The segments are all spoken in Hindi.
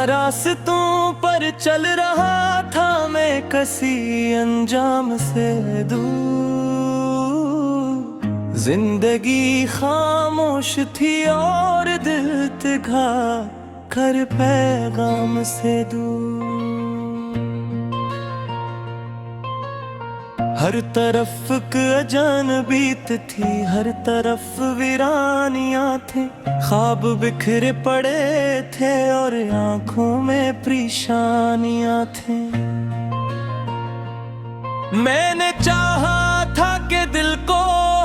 रास्तों पर चल रहा था मैं किसी अंजाम से दूर। जिंदगी खामोश थी और दिल तिघा कर पैगाम से दूर। हर तरफ अजानबीत थी, हर तरफ वीरानियां थी। ख्वाब बिखरे पड़े थे और आंखों में परेशानियां थी। मैंने चाहा था कि दिल को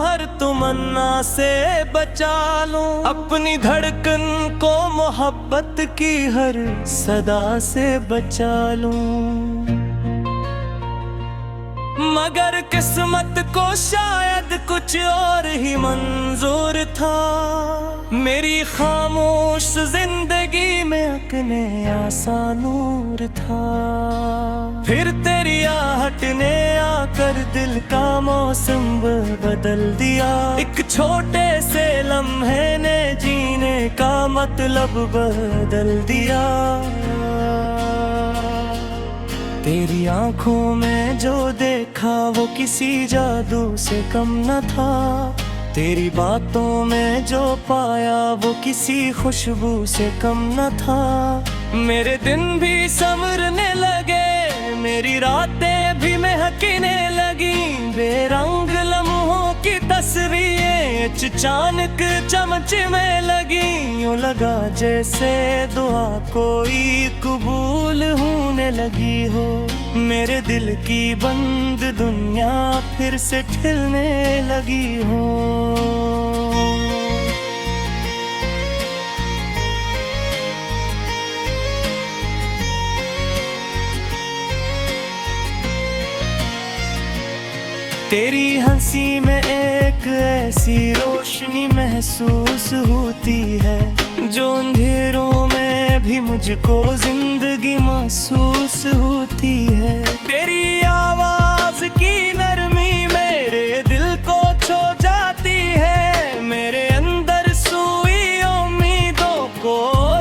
हर तमन्ना से बचा लूं, अपनी धड़कन को मोहब्बत की हर सदा से बचा लूं। मगर किस्मत को शायद कुछ और ही मंजूर था। मेरी खामोश जिंदगी में अकने आसान नूर था। फिर तेरी आहट ने आकर दिल का मौसम बदल दिया। एक छोटे से लम्हे ने जीने का मतलब बदल दिया। तेरी आंखों में जो देखा वो किसी जादू से कम न था। तेरी बातों में जो पाया वो किसी खुशबू से कम न था। मेरे दिन भी संवरने लगे, मेरी रातें भी महकने लगी। बेरंग लम्हों की तस्वीरें अचानक चमचने लगी। यूं लगा जैसे दुआ कोई कबूल होने लगी हो। मेरे दिल की बंद दुनिया फिर से खिलने लगी हो। तेरी हंसी में एक ऐसी रोशनी महसूस होती है, जो अंधेरों में भी मुझको जिंदगी महसूस होती है। तेरी आवाज की नरमी मेरे दिल को छू जाती है। मेरे अंदर सोई उम्मीदों को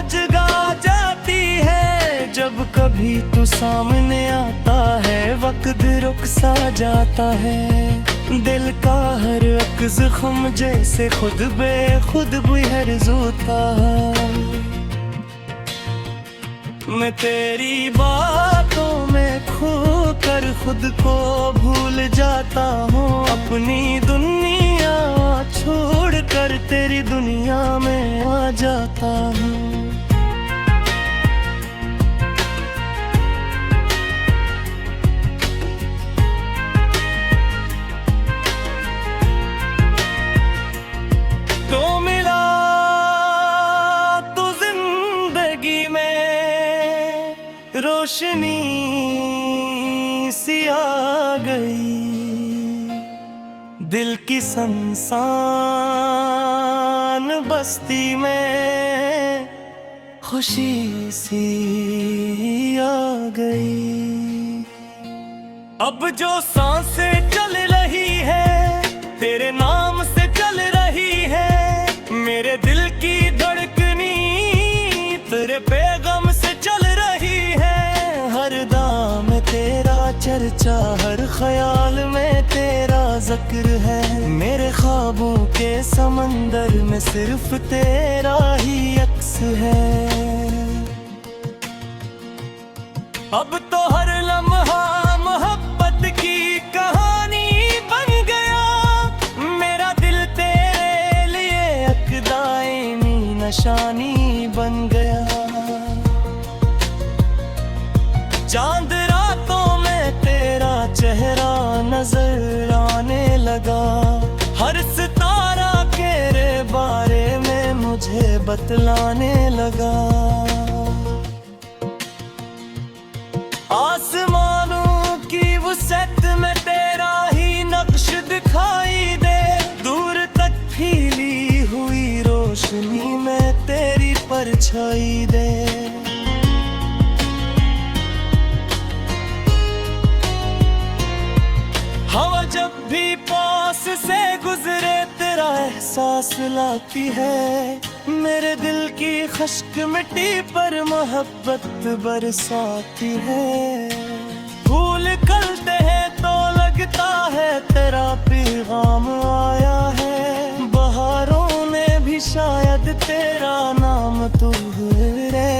जगा जाती है। जब कभी तू सामने आता है वक्त रुक सा जाता है। दिल का हर एक जख्म जैसे खुद बेखुद बेहर्ज होता है। मैं तेरी बातों में खो कर खुद को भूल जाता हूँ। अपनी दुनिया छोड़ कर तेरी दुनिया में आ जाता हूँ। रोशनी सी आ गई, दिल की सुनसान बस्ती में खुशी सी आ गई। अब जो सांसें चल रही है तेरे नाम से चल रही है। मेरे दिल की धड़कनी तेरे पैगाम से चल रही है। हर दाम तेरा चर्चा, हर ख्याल में तेरा जिक्र है। मेरे ख्वाबों के समंदर में सिर्फ तेरा ही अक्स है। अब तो हर लम्हा मोहब्बत की कहानी बन गया। मेरा दिल तेरे लिए एक दायमी निशानी बन गया। चांद रातों में तेरा चेहरा नजर आने लगा। हर सितारा तेरे बारे में मुझे बतलाने लगा। आसमानों की वसत में तेरा ही नक्श दिखाई दे। दूर तक फैली हुई रोशनी में तेरी परछाई दे। हवा जब भी पास से गुजरे तेरा एहसास लाती है। मेरे दिल की खश्क मिट्टी पर मोहब्बत बरसाती है। फूल खिलते हैं तो लगता है तेरा पैगाम आया है। बहारों ने भी शायद तेरा नाम तू रहे।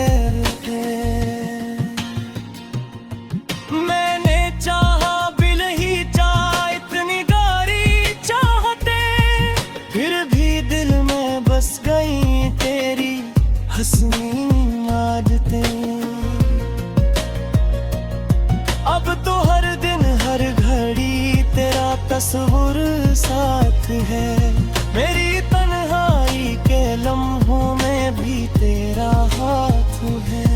मैंने चाहा भी नहीं चाहा इतनी गारी चाहते, फिर भी दिल में बस गई तेरी हंसनी आदतें। अब तो हर दिन हर घड़ी तेरा तस्वीर साथ है। मेरी तन्हाई के लम्हों में भी तेरा हाथ है।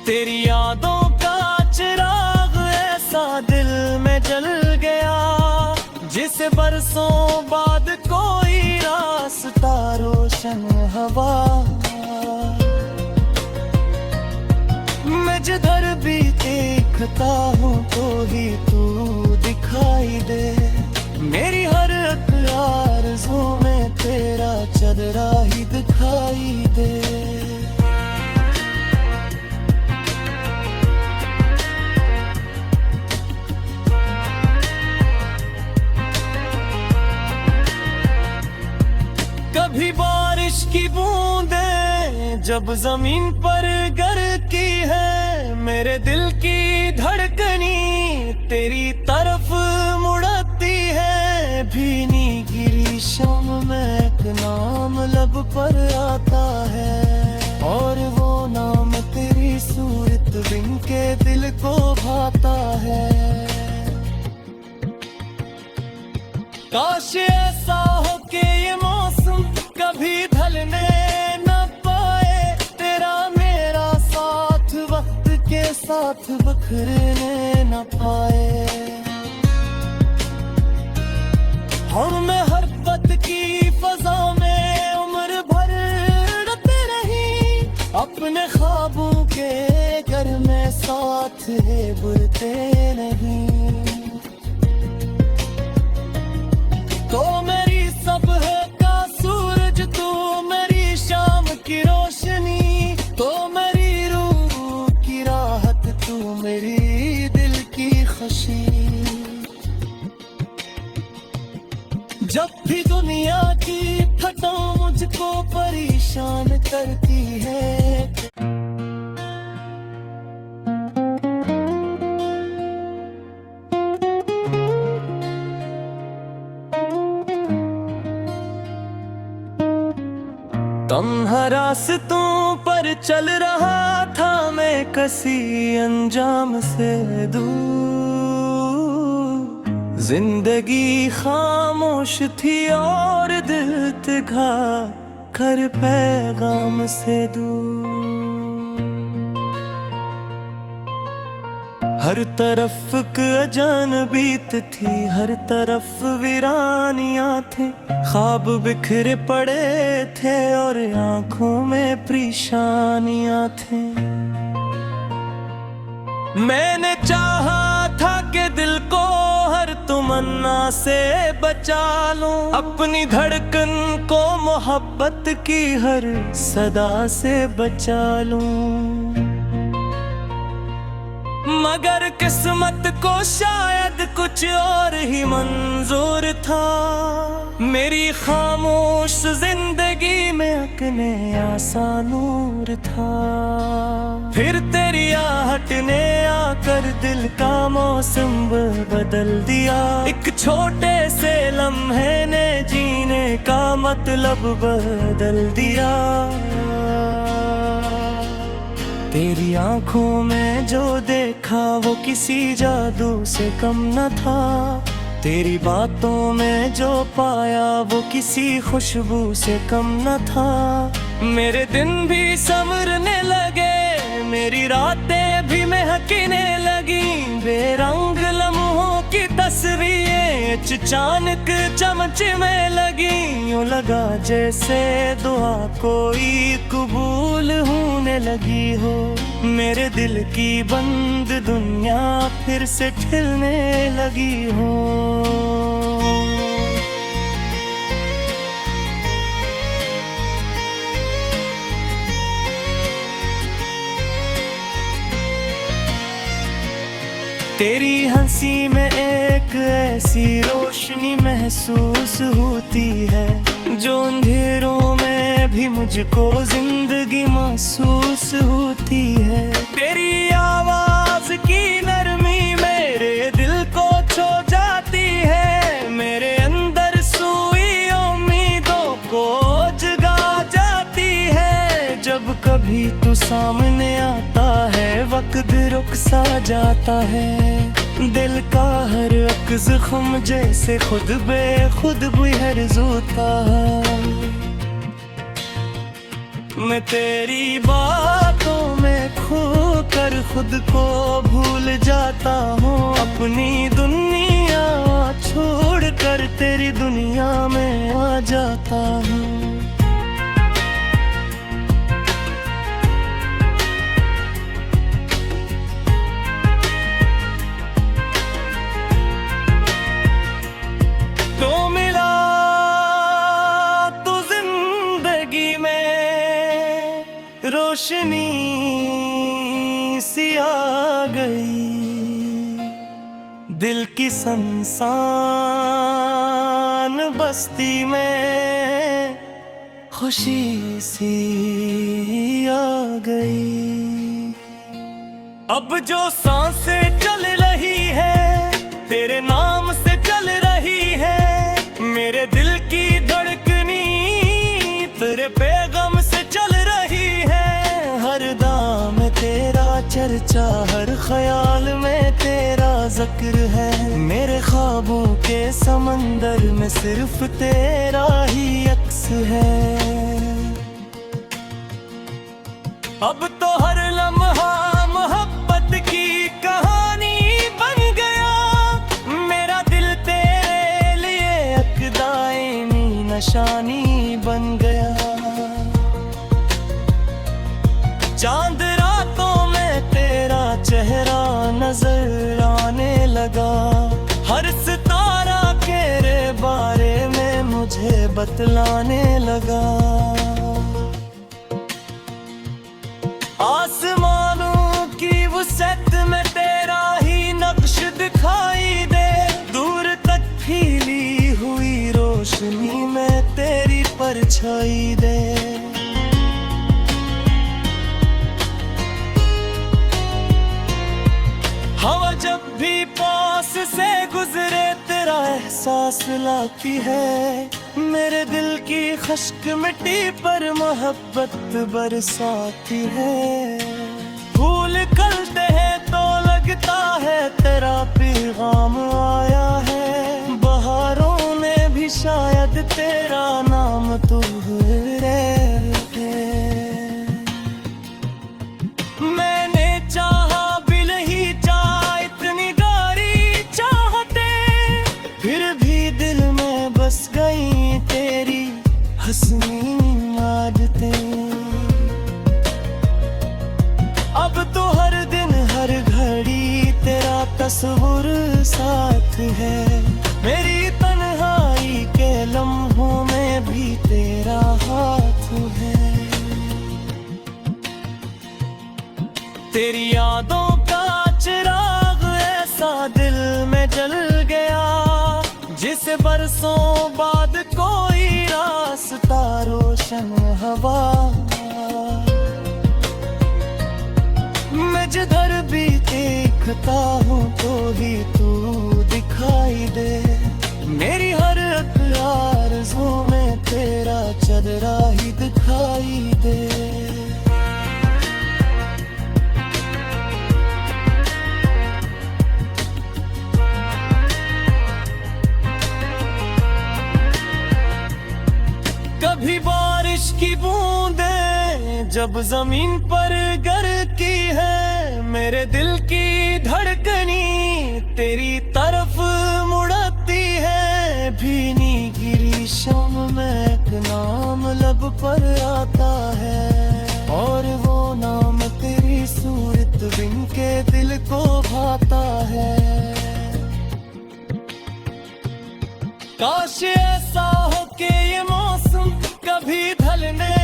तेरी यादों का चिराग ऐसा दिल में जल गया, जिसे बरसों बाद कोई रास्ता रोशन हवा। मैं जिधर भी देखता हूँ तो ही तू दिखाई दे। मेरी हर आरज़ू में तेरा चेहरा ही दिखाई दे। कभी बारिश की बूंदें जब जमीन पर गिरती है, मेरे दिल की धड़कनी तेरी तरफ मुड़ती है। भीनी गिरी शाम में एक नाम लब पर आता है, और वो नाम तेरी सूरत बिन के दिल को भाता है। काश ऐसा हो कि ये मौसम कभी ढलने न पाए, तेरा मेरा साथ वक्त के साथ बिखरने न पाए। हमें हर पत की फजा में उम्र भर उड़ते रही, अपने ख्वाबों के घर में साथ है बुरते नहीं। तो मेरी सब है का सूरज तू, मेरी शाम की रोशनी, तो मेरी रूह की राहत तू, मेरी दिल की खुशी। जब भी दुनिया की फटो मुझको परेशान करती है। तन्हा रास्तों पर चल रहा था मैं किसी अंजाम से दूर। जिंदगी खामोश थी और दिल था घर पैगाम से दूर। हर तरफ अजानबीत थी, हर तरफ वीरानियां थे। ख्वाब बिखरे पड़े थे और आंखों में परेशानियां थी। मैंने चाहा था कि दिल को हर तमन्ना से बचा लूं, अपनी धड़कन को मोहब्बत की हर सदा से बचा लूं। मगर किस्मत को शायद कुछ और ही मंजूर था। मेरी खामोश जिंदगी में अकने आसा नूर था। फिर तेरी आहट ने आकर दिल का मौसम बदल दिया। एक छोटे से लम्हे ने जीने का मतलब बदल दिया। तेरी आंखों में जो देखा वो किसी जादू से कम न था। तेरी बातों में जो पाया वो किसी खुशबू से कम न था। मेरे दिन भी संवरने लगे, मेरी रातें भी महकने लगी। बेरंग लम्हों की तस्वीरें अचानक चमचने लगी, यूं लगा जैसे दुआ कोई कबूल होने लगी हो। मेरे दिल की बंद दुनिया फिर से खिलने लगी हो। तेरी हंसी में एक ऐसी रोशनी महसूस होती है, जो अंधेरों में भी मुझको जिंदगी महसूस होती है। तेरी आवाज की नरमी मेरे दिल को छू जाती है, मेरे अंदर सोई उम्मीदों को जगा जाती है। जब कभी तू सामने आता है, वक्त रुक सा जाता है। दिल का हर एक जख्म जैसे खुद बेखुद बेहर्ज होता है। मैं तेरी बातों में खो कर खुद को भूल जाता हूँ। अपनी दुनिया छोड़ कर तेरी दुनिया में आ जाता हूँ। तो मिला तो जिंदगी में रोशनी सी आ गई, दिल की सुनसान बस्ती में खुशी सी आ गई। अब जो सांसें चल रही है तेरे नाम से चल रही है, मेरे दिल की धड़कनी तेरे पैगाम से चल रही है। हर दाम में तेरा चर्चा, हर ख्याल में तेरा जिक्र है। मेरे ख्वाबों के समंदर में सिर्फ तेरा ही अक्स है। अब तो हर लम्हा मोहब्बत की कहानी बन गया, मेरा दिल तेरे लिए एक दायमी निशानी बन गया। चांद रातों में तेरा चेहरा नजर आने लगा, हर सितारा तेरे बारे में मुझे बतलाने लगा। आसमानों की वसत में तेरा ही नक्श दिखाई दे, दूर तक फैली हुई रोशनी में तेरी परछाई दे। हवा जब भी पास से गुजरे तेरा एहसास लाती है, मेरे दिल की खश्क मिट्टी पर मोहब्बत बरसाती है। फूल खिलते हैं तो लगता है तेरा पैगाम आया है, बहारों ने भी शायद तेरा नाम दोहराया है। मैंने चाहा भी नहीं चाहा इतनी गारी चाहते, फिर भी दिल में बस गई तेरी हंसनी आदतें। अब तो हर दिन हर घड़ी तेरा तस्वीर साथ है, मेरी तन्हाई के लम्हों में भी तेरा हाथ है। तेरी यादों का चिराग ऐसा दिल में जल गया, जिसे बरसों बाद कोई रास्ता रोशन हवा। मैं जिधर भी देखता हूँ तो ही तू दिखाई दे, मेरी हर आरज़ू में तेरा चेहरा ही दिखाई दे। कभी बारिश की बूंदें जब जमीन पर गिरती है, मेरे दिल की धड़कनी तेरी तरफ मुड़ती है। पर आता है, और वो नाम तेरी सूरत बिन के दिल को भाता है। काश ऐसा हो कि ये मौसम कभी ढलने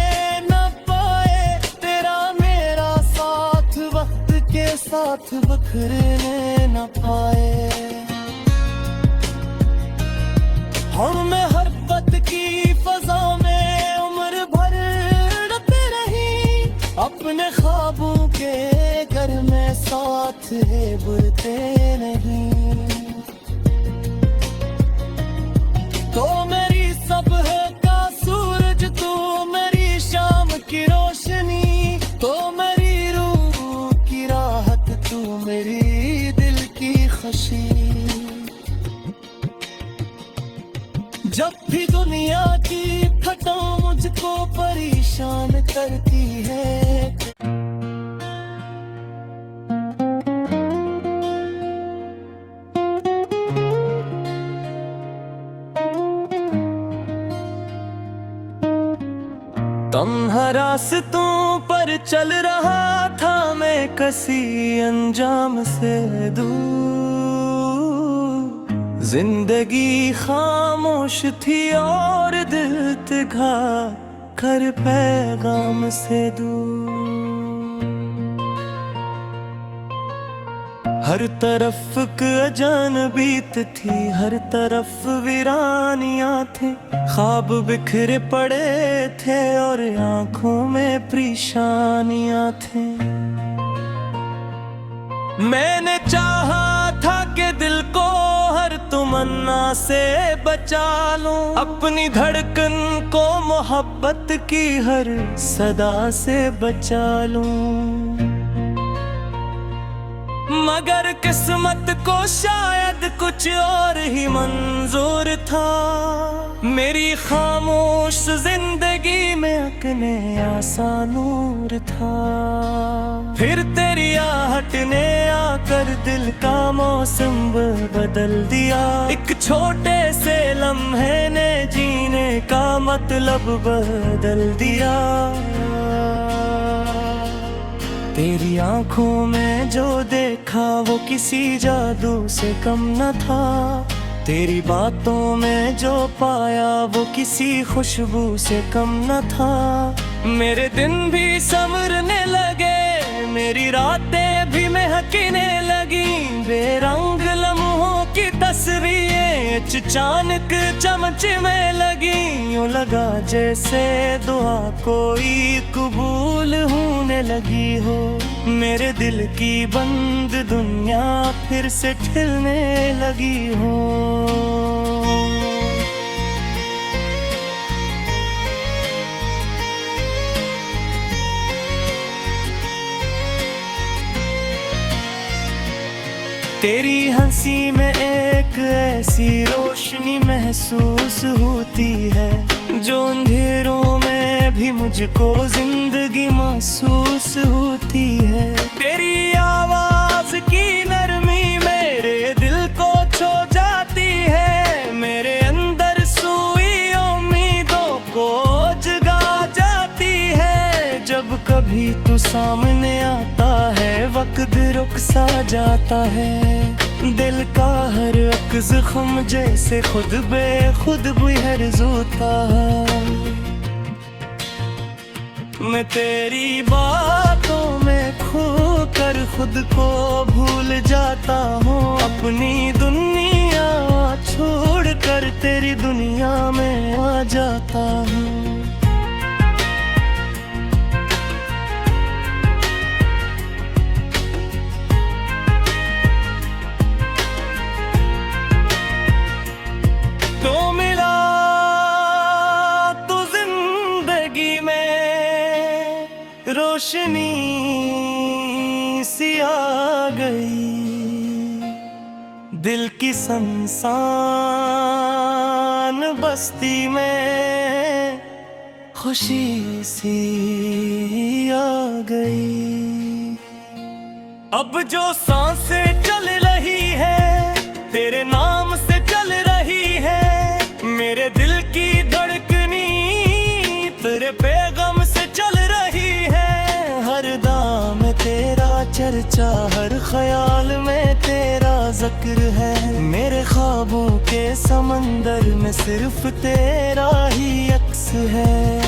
न पाए, तेरा मेरा साथ वक्त के साथ बखरने न पाए। हमें हर पत की फजा में उम्र भर उड़ते रही, अपने ख्वाबों के घर में साथ है बुलते नहीं। तो मेरी सुबह का सूरज, तू मेरी शाम की रोशनी, तो मेरी रूह की राहत, तू मेरी दिल की खुशी। जब भी दुनिया की फटा मुझको परेशान करती है, तन्हा रास्तों पर चल रहा था मैं किसी अंजाम से दूर। जिंदगी खामोश थी और दिल तिघा कर पैगाम से दूर। हर तरफ अजानबीत थी, हर तरफ वीरानियां थी, ख्वाब बिखरे पड़े थे और आंखों में परेशानियां थी। मैंने चाहा था कि दिल को हर तमन्ना से बचा लूं, अपनी धड़कन को मोहब्बत की हर सदा से बचा लूं। मगर किस्मत को शायद कुछ और ही मंजूर था, मेरी खामोश जिंदगी में अकने आसा नूर था। फिर तेरी आहट ने आकर दिल का मौसम बदल दिया, एक छोटे से लम्हे ने जीने का मतलब बदल दिया। तेरी आंखों में जो देखा वो किसी जादू से कम न था, तेरी बातों में जो पाया वो किसी खुशबू से कम न था। मेरे दिन भी संवरने लगे, मेरी रातें भी महकने लगी, बेरंग लम्हों की तस्वीरें अचानक चमचने लगी। यूं लगा जैसे दुआ कोई कबूल होने लगी हो, मेरे दिल की बंद दुनिया फिर से खिलने लगी हो। तेरी हंसी में एक ऐसी रोशनी महसूस होती है, जो अंधेरों में भी मुझको जिंदगी महसूस होती है। तेरी आवाज की नरमी मेरे दिल को छू जाती है, मेरे अंदर सोई उम्मीदों को जगा जाती है। जब कभी तू सामने आता है वक्त रुक सा जाता है, दिल का हर एक जख्म जैसे खुद बेखुद बेहर्ज होता है। मैं तेरी बातों में खो कर खुद को भूल जाता हूँ, अपनी दुनिया छोड़ कर तेरी दुनिया में आ जाता हूँ। रोशनी सी आ गई, दिल की सुनसान बस्ती में खुशी सी आ गई। अब जो सांसें चल रही है तेरे नाम से चल रही है, मेरे दिल की धड़कनी तेरे चर्चा, हर ख्याल में तेरा जिक्र है। मेरे ख्वाबों के समंदर में सिर्फ तेरा ही अक्स है।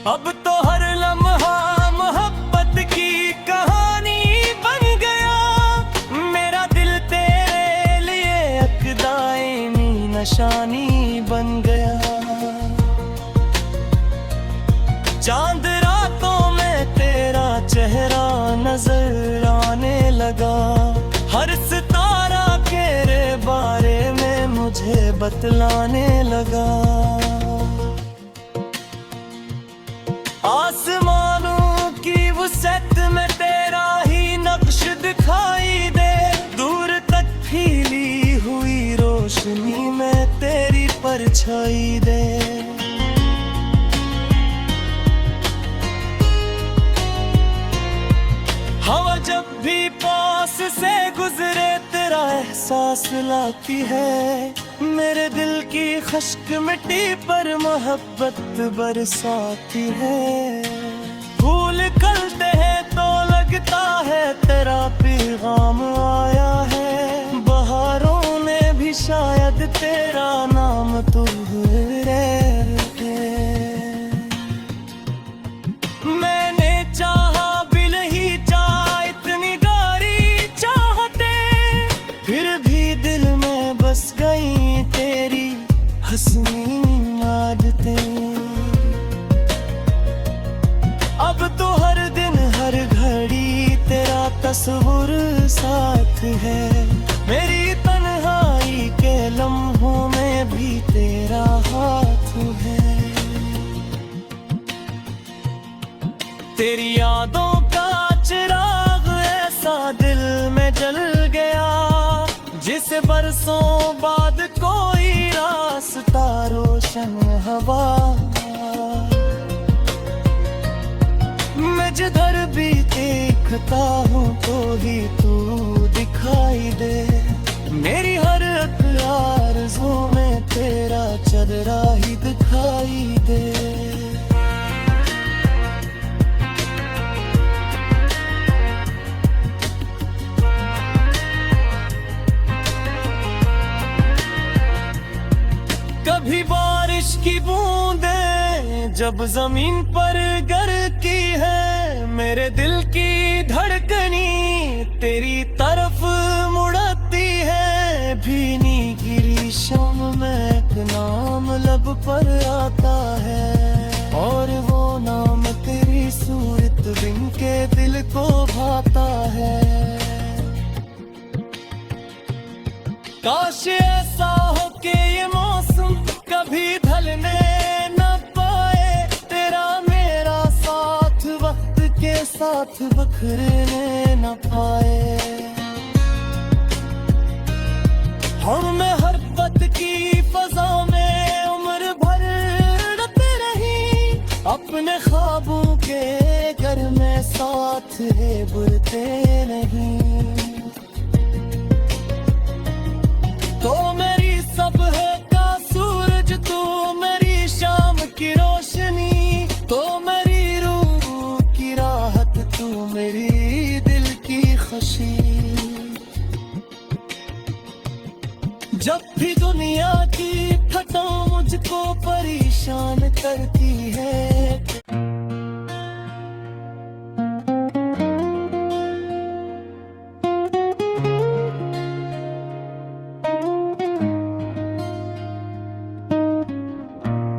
अब तो हर लम्हा मोहब्बत की कहानी बन गया। मेरा दिल तेरे लिए अक़दाए-नी निशानी बन गया। चांद रातों में तेरा चेहरा नजर आने लगा। हर सितारा तेरे बारे में मुझे बतलाने लगा। आसमानों की वसअत में तेरा ही नक्श दिखाई दे। दूर तक फैली हुई रोशनी में तेरी परछाई दे। हवा जब भी पास से गुजरे तेरा एहसास लाती है। मेरे दिल की खश्क मिट्टी पर मोहब्बत बरसाती है। फूल खिलते हैं तो लगता है तेरा पैगाम आया है। बहारों में भी शायद तेरा नाम तो रहते। मैंने चाहा बिल ही चाह इतनी गारी चाहते, फिर भी दिल में बस गई तेरी हंसनी आदतें। अब तो हर दिन हर घड़ी तेरा तस्वीर साथ है। मेरी तन्हाई के लम्हों में भी तेरा हाथ है। तेरी यादों का चिराग ऐसा दिल में जल गया। जिसे बरसों बाद कोई रास्ता रोशन हवा। मैं जिधर भी देखता हूँ तो ही तू दिखाई दे। मेरी हर आरज़ू में तेरा चेहरा ही दिखाई दे। कभी बारिश की बूंदें जब जमीन पर गिरती है। मेरे दिल की धड़कनी तेरी तरफ मुड़ती है। भीनी गिरी शाम में एक नाम लब पर आता है। और वो नाम तेरी सूरत बिन के दिल को भाता है। काश ऐसा हो के ये मौसम कभी ढलने न पाए। तेरा मेरा साथ वक्त के साथ बखरने न पाए। हमें हर पत की फजा में उम्र भर रखते रही। अपने ख्वाबों के घर में साथ है बुलते नहीं। तो मेरी सुबह का सूरज, तू मेरी शाम की रोशनी। तो मेरी रूह की राहत, तू मेरी दिल की खुशी। जब भी दुनिया की खता मुझको परेशान करती है।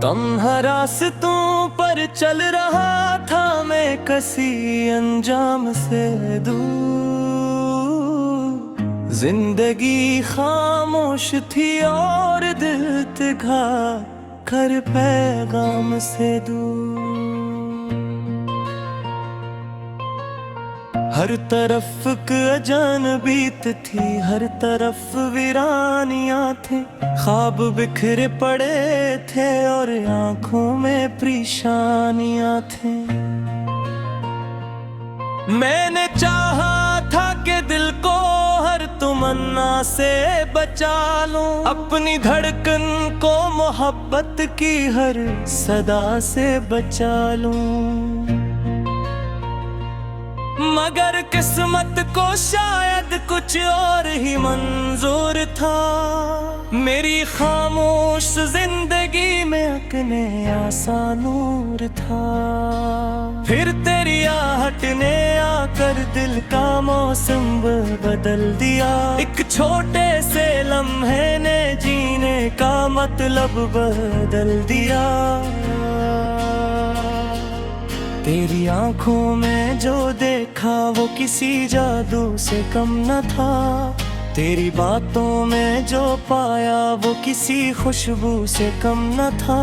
तन्हा रास्तों पर चल रहा था मैं किसी अंजाम से दूर। जिंदगी खामोश थी और दिल तिघा कर पैगाम से दूर। हर तरफ अजानबीत थी, हर तरफ वीरानियां थी। ख्वाब बिखरे पड़े थे और आंखों में परेशानियां थी। मैंने चाहा था कि दिल को हर तमन्ना से बचा लूं। अपनी धड़कन को मोहब्बत की हर सदा से बचा लूं। मगर किस्मत को शायद कुछ और ही मंजूर था। मेरी खामोश जिंदगी में अकने आसा नूर था। फिर तेरी आहट ने आकर दिल का मौसम बदल दिया। एक छोटे से लम्हे ने जीने का मतलब बदल दिया। तेरी आंखों में जो देखा वो किसी जादू से कम न था। तेरी बातों में जो पाया वो किसी खुशबू से कम न था।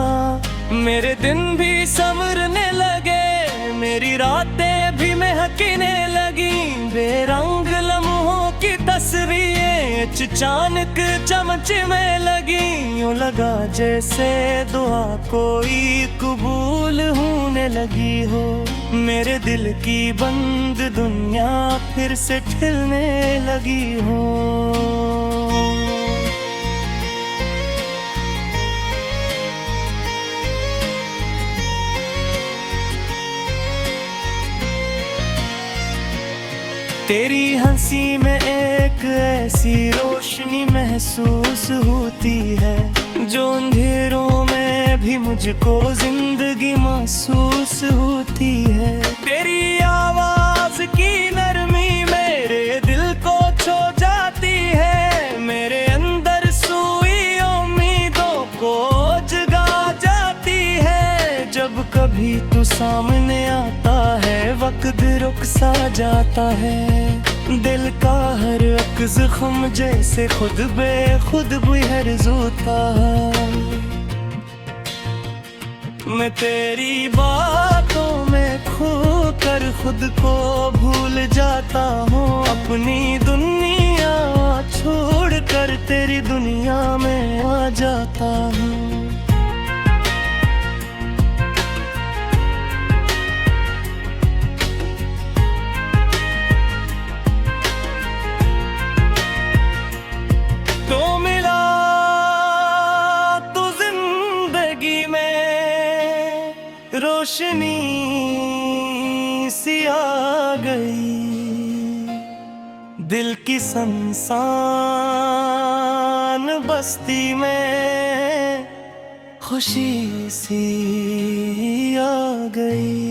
मेरे दिन भी संवरने लगे, मेरी रातें भी महकने लगी। बेरंग लम्हों की तस्वीरें अचानक चमचने लगी। यूं लगा जैसे दुआ कोई कबूल होने लगी हो। मेरे दिल की बंद दुनिया फिर से खिलने लगी हो। तेरी हंसी में एक ऐसी रोशनी महसूस होती है जो अंधेरों में भी मुझको जिंदगी महसूस होती है। तेरी आवाज की नरमी मेरे दिल को छू जाती है। मेरे अंदर सोई उम्मीदों को जगा जाती है। जब कभी तू सामने आता है वक्त रुक सा जाता है। दिल का हर एक जख्म जैसे खुद बेखुद बेहर्ज होता है। मैं तेरी बातों में खो कर खुद को भूल जाता हूँ। अपनी दुनिया छोड़ कर तेरी दुनिया में आ जाता हूँ। रोशनी सी आ गई दिल की संसान बस्ती में। खुशी सी आ गई।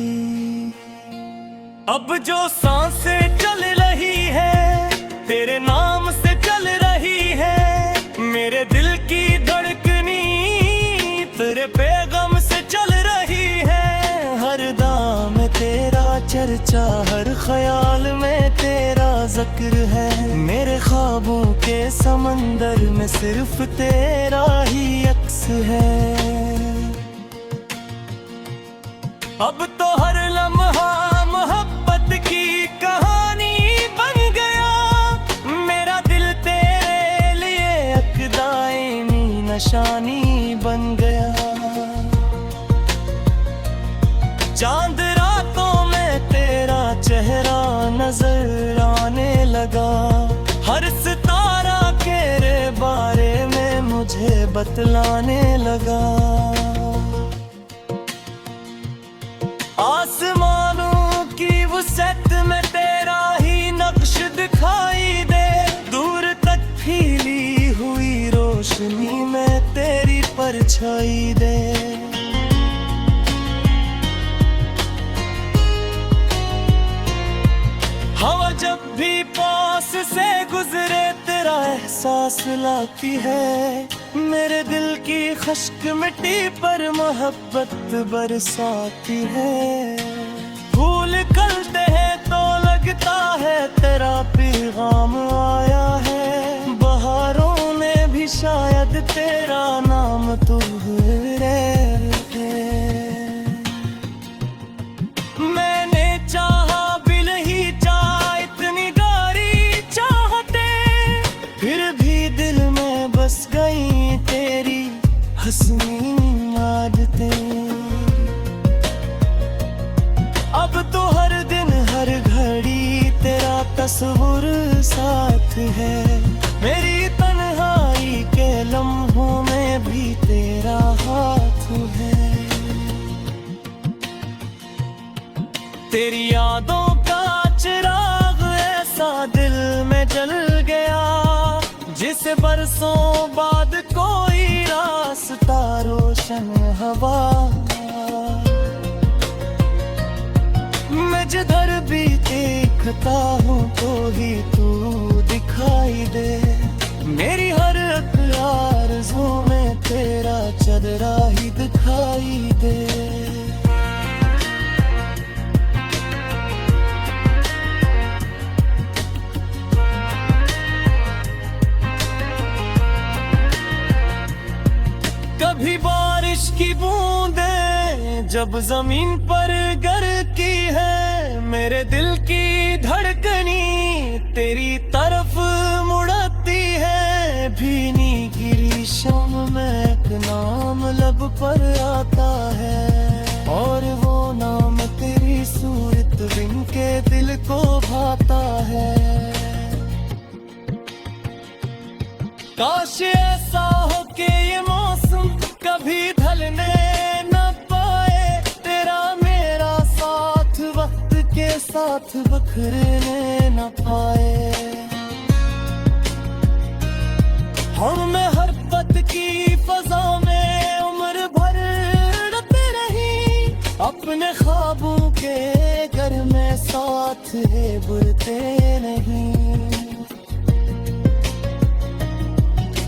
अब जो सांसें चल रही है तेरे नाम से चल रही है। मेरे दिल की धड़कनी तेरे पैगाम से चल रही है। हर दाम में तेरा चर्चा, हर ख्याल में तेरा जिक्र है। मेरे ख्वाबों के समंदर में सिर्फ तेरा ही अक्स है। अब तो हर लम्हा मोहब्बत की कहानी बन गया। मेरा दिल तेरे लिए एक दायमी निशानी बन गया। चांद रातों में तेरा चेहरा नजर आने लगा। हर सितारा तेरे बारे में मुझे बतलाने लगा। आसमानों की वसत में तेरा ही नक्श दिखाई दे। दूर तक फैली हुई रोशनी में तेरी परछाई दे। हवा जब भी पास से गुजरे तेरा एहसास लाती है। मेरे दिल की खश्क मिट्टी पर मोहब्बत बरसाती है। फूल खिलते हैं तो लगता है तेरा पैगाम आया है। बहारों में भी शायद तेरा नाम तू है। मैंने चाहा भी नहीं चाहा इतनी गारी चाहते, फिर भी दिल में बस गई तेरी हंसनी आदतें। अब तो हर दिन हर घड़ी तेरा तस्वीर साथ है। मेरी तन्हाई के लम्हों में भी तेरा हाथ है। तेरी यादों का चिराग रोशन हवा। मैं जिधर भी देखता हूँ तो ही तू दिखाई दे। मेरी हर आरज़ू में तेरा चेहरा ही दिखाई दे। कभी बारिश की बूंदें जब जमीन पर गिरती है, मेरे दिल की धड़कनी तेरी तरफ मुड़ती है। भीनी गिरी शाम में एक नाम लब पर आता है, और वो नाम तेरी सूरत बिन के दिल को भाता है। काश ऐसा हो कि ये मौसम कभी ढलने न पाए, तेरा मेरा साथ वक्त के साथ बखरने न पाए। हमें हर पत की फजा में उम्र भर रखते रही, अपने ख्वाबों के घर में साथ है बुरते नहीं।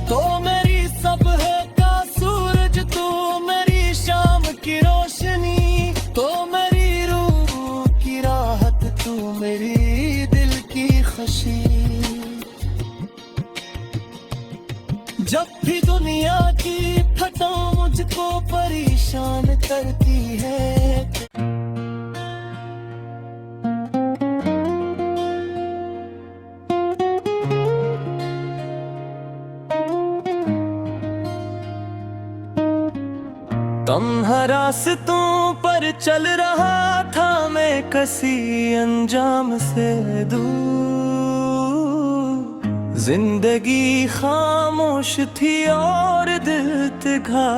तो मेरी सब है का सूरज तू, मेरी शाम की रोशनी, तो मेरी रूह की राहत तू, मेरी दिल की खुशी। जब भी दुनिया की फटा मुझको परेशान करती है, तन्हा रास्तों पर चल रहा था मैं किसी अंजाम से दूर। जिंदगी खामोश थी और दिल तिघा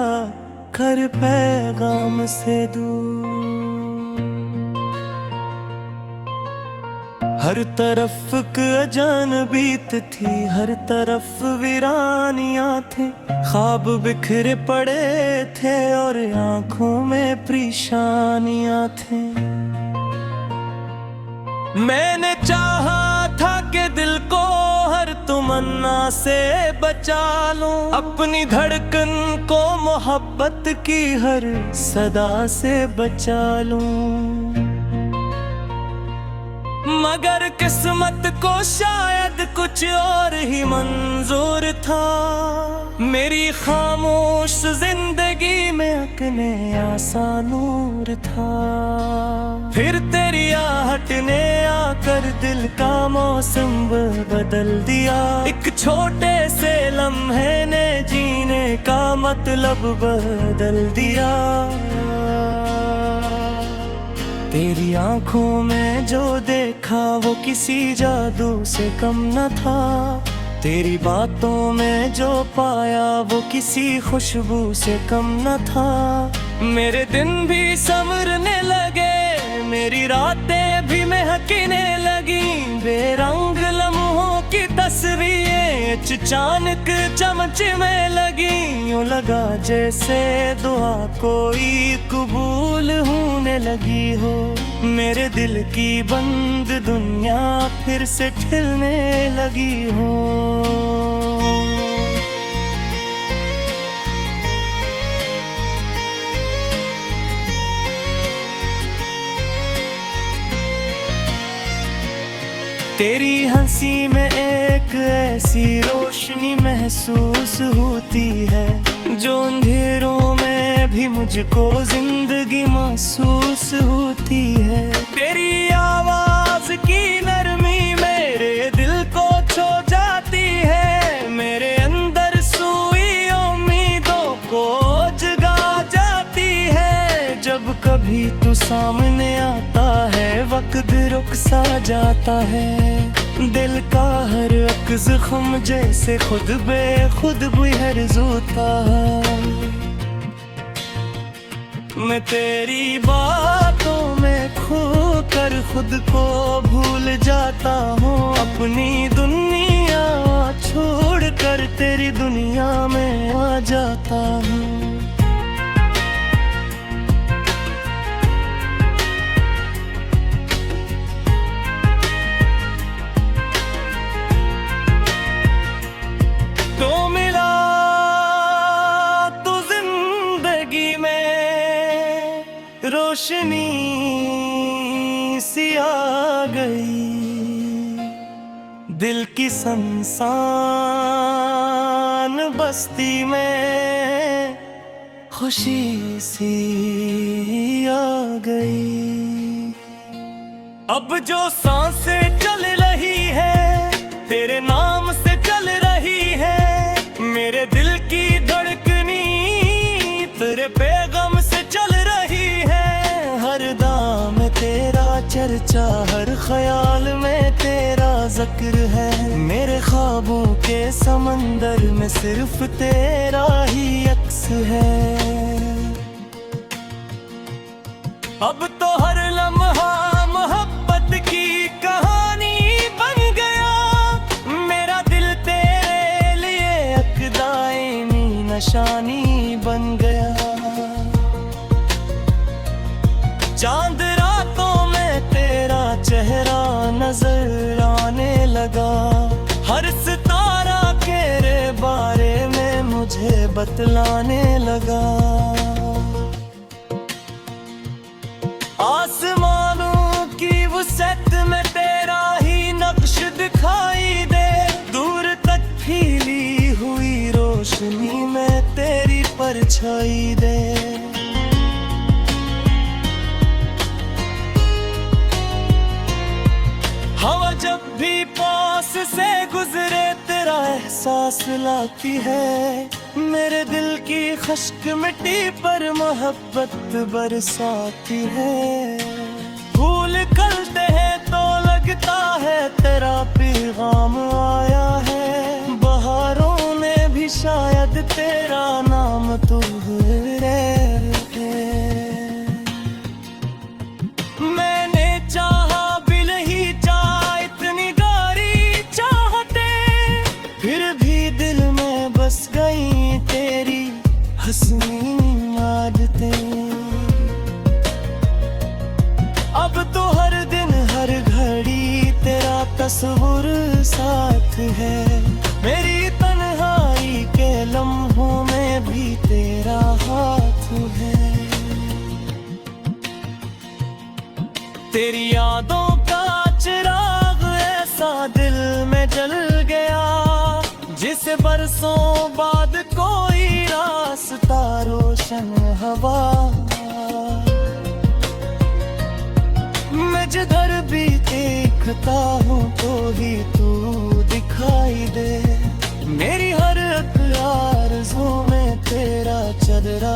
कर पैगाम से दूर। हर तरफ अजानबीत थी, हर तरफ वीरानियां थी, ख्वाब बिखरे पड़े थे और आंखों में परेशानियां थी। मैंने चाहा था कि दिल को हर तमन्ना से बचा लूं, अपनी धड़कन को मोहब्बत की हर सदा से बचा लूं। मगर किस्मत को शायद कुछ और ही मंजूर था, मेरी खामोश जिंदगी में अकने आसा नूर था। फिर तेरी आहट ने आकर दिल का मौसम बदल दिया, एक छोटे से लम्हे ने जीने का मतलब बदल दिया। तेरी आंखों में जो देखा वो किसी जादू से कम न था, तेरी बातों में जो पाया वो किसी खुशबू से कम न था। मेरे दिन भी संवरने लगे, मेरी रातें भी महकने लगी, बेरंग लम्हों की तस्वीरें अचानक चमचने लगी। यूं लगा जैसे दुआ कोई कबूल होने लगी हो, मेरे दिल की बंद दुनिया फिर से खिलने लगी हो। तेरी हंसी में एक ऐसी रोशनी महसूस होती है, जो अंधेरों में भी मुझको जिंदगी महसूस होती है। तेरी आवाज की नरमी मेरे दिल को छू जाती है, मेरे अंदर सोई उम्मीदों को जगा जाती है। जब कभी तू सामने आता है वक्त रुक सा जाता है, दिल का हर एक जख्म जैसे खुद बेखुद बेहर्ज होता है। मैं तेरी बातों में खो कर खुद को भूल जाता हूँ, अपनी दुनिया छोड़ कर तेरी दुनिया में आ जाता हूँ। सी आ गई, दिल की संसान बस्ती में खुशी सी आ गई। अब जो सांसें चल रही है तेरे नाम से चल रही है, मेरे दिल की धड़कनी तेरे पैगाम से चल रही है। हर दाम में तेरा चर्चा, हर ख्याल में तेरा जिक्र है। मेरे ख्वाबों के समंदर में सिर्फ तेरा ही अक्स है। अब तो हर लम्हा मोहब्बत की कहानी बन गया, मेरा दिल तेरे लिए एक दायमी निशानी बन गया। चांद रातों में तेरा चेहरा नजर आने लगा, हर सितारा तेरे बारे में मुझे बतलाने लगा। आसमानों की वसत में तेरा ही नक्श दिखाई दे, दूर तक फैली हुई रोशनी में तेरी परछाई दे। हवा जब भी पास से गुजरे तेरा एहसास लाती है, मेरे दिल की खश्क मिट्टी पर मोहब्बत बरसाती है। फूल खिलते हैं तो लगता है तेरा पैगाम आया है, बहारों ने भी शायद तेरा नाम दोहराया है। मैंने चाहा भी नहीं चाहा इतनी गारी चाहते, फिर भी दिल में बस गई तेरी हंसनी आदतें। अब तो हर दिन हर घड़ी तेरा तस्वीर साथ है, मेरी तन्हाई के लम्हों में भी तेरा हाथ है। तेरी यादों का चिराग ऐसा दिल में जल गया, जिसे बरसों बाद कोई रास्ता रोशन हवा। मैं जिधर भी देखता हूँ तो ही तू दिखाई दे, मेरी हर आरज़ू में तेरा चेहरा